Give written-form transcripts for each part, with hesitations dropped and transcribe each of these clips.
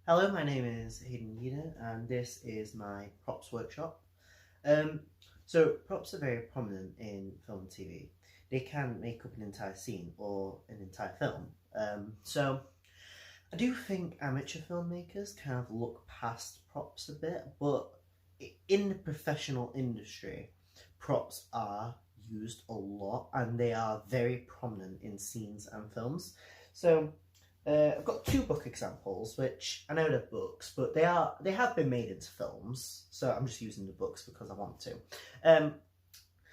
Hello, my name is Hayden Yeater, and this is my props workshop. So props are very prominent in film and TV. They can make up an entire scene or an entire film. So I do think amateur filmmakers kind of look past props a bit, but in the professional industry, props are used a lot and they are very prominent in scenes and films. So I've got two book examples, which I know they're books, but they have been made into films. So I'm just using the books because I want to.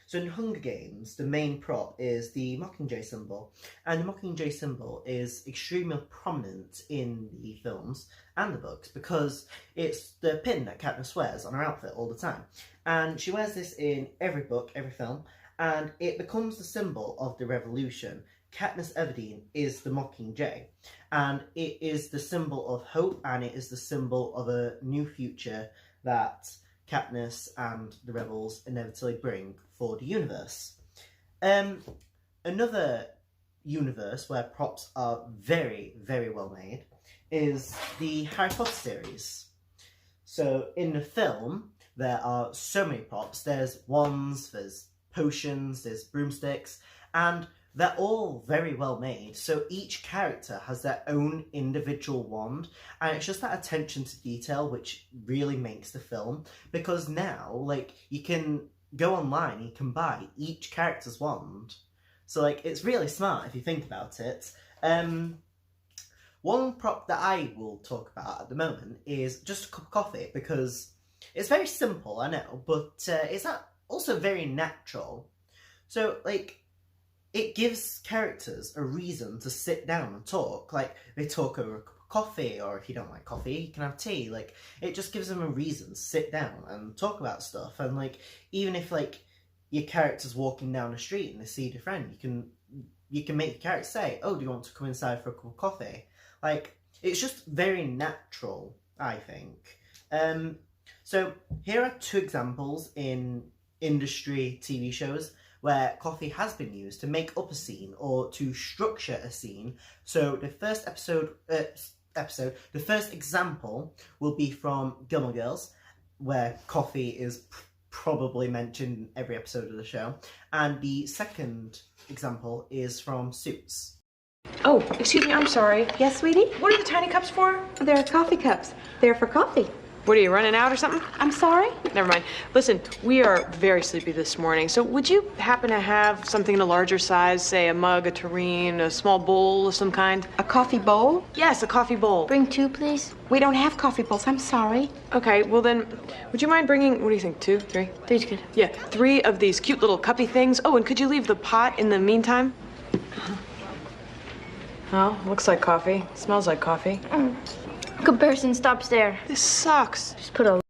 So in Hunger Games, the main prop is the Mockingjay symbol, and the Mockingjay symbol is extremely prominent in the films and the books because it's the pin that Katniss wears on her outfit all the time, and she wears this in every book, every film, and it becomes the symbol of the Revolution. Katniss Everdeen is the Mockingjay, and it is the symbol of hope, and it is the symbol of a new future that Katniss and the rebels inevitably bring for the universe. Another universe where props are very, very well made is the Harry Potter series. So in the film, there are so many props. There's wands, there's potions, there's broomsticks, and they're all very well made, so each character has their own individual wand, and it's just that attention to detail which really makes the film, because now, like, you can go online and you can buy each character's wand. So, like, it's really smart if you think about it. One prop that I will talk about at the moment is just a cup of coffee, because it's very simple, I know, but it's also very natural. So, like, it gives characters a reason to sit down and talk. Like, they talk over a cup of coffee, or if you don't like coffee, you can have tea. Like, it just gives them a reason to sit down and talk about stuff. And, like, even if, like, your character's walking down the street and they see your friend, you can make your character say, oh, do you want to come inside for a cup of coffee? Like, it's just very natural, I think. So, here are two examples in industry TV shows where coffee has been used to make up a scene or to structure a scene. So the first the first example will be from Gilmore Girls, where coffee is probably mentioned in every episode of the show. And the second example is from Suits. Oh, excuse me, I'm sorry. Yes, sweetie? What are the tiny cups for? They're coffee cups. They're for coffee. What, are you running out or something? I'm sorry? Never mind. Listen, we are very sleepy this morning, so would you happen to have something in a larger size, say a mug, a tureen, a small bowl of some kind? A coffee bowl? Yes, a coffee bowl. Bring two, please. We don't have coffee bowls. I'm sorry. Okay, well then, would you mind bringing, what do you think, two, three? Three's good. Yeah, 3 of these cute little cuppy things. Oh, and could you leave the pot in the meantime? Oh, looks like coffee. Smells like coffee. Comparison stops there. This sucks. Just put a...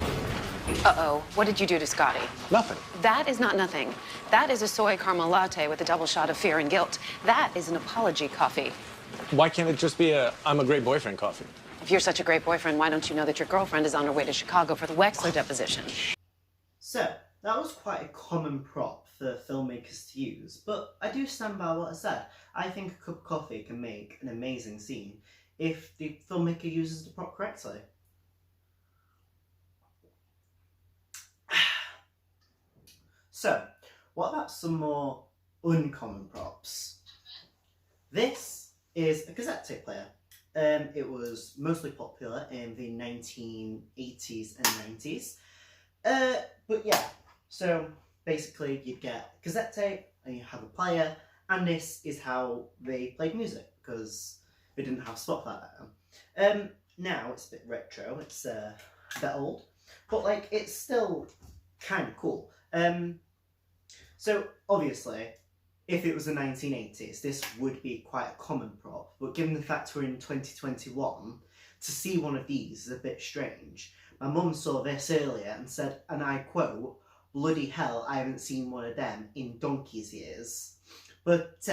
Uh-oh, what did you do to Scotty? Nothing. That is not nothing. That is a soy caramel latte with a double shot of fear and guilt. That is an apology coffee. Why can't it just be a I'm a great boyfriend coffee? If you're such a great boyfriend, why don't you know that your girlfriend is on her way to Chicago for the Wexler deposition? So, that was quite a common prop for filmmakers to use, but I do stand by what I said. I think a cup of coffee can make an amazing scene if the filmmaker uses the prop correctly. So, what about some more uncommon props? This is a cassette tape player. It was mostly popular in the 1980s and 90s. But yeah, so basically you'd get cassette tape and you have a player, and this is how they played music because they didn't have Spotify back then. Now it's a bit retro, it's a bit old, but like it's still kind of cool. So obviously, if it was the 1980s, this would be quite a common prop, but given the fact we're in 2021, to see one of these is a bit strange. My mum saw this earlier and said, and I quote, "Bloody hell, I haven't seen one of them in donkey's years." But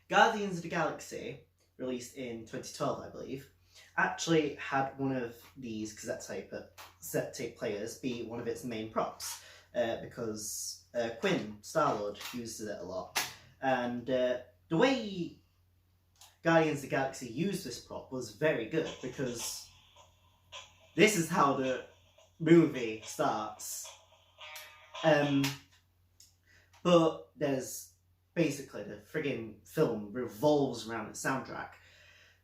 Guardians of the Galaxy, released in 2012, I believe, actually had one of these cassette tape players be one of its main props, because Quinn, Star-Lord, uses it a lot. And the way Guardians of the Galaxy used this prop was very good, because this is how the movie starts. But there's basically the friggin' film revolves around the soundtrack.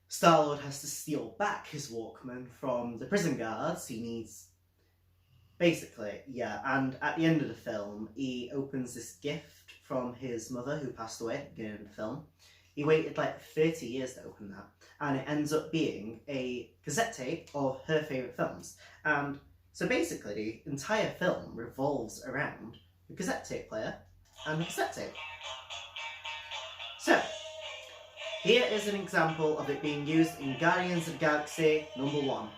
Star-Lord has to steal back his Walkman from the prison guards. He needs... Basically, yeah, and at the end of the film, he opens this gift from his mother, who passed away at the beginning of the film. He waited like 30 years to open that, and it ends up being a cassette tape of her favourite films. And so basically, the entire film revolves around the cassette tape player and the cassette tape. So, here is an example of it being used in Guardians of the Galaxy #1.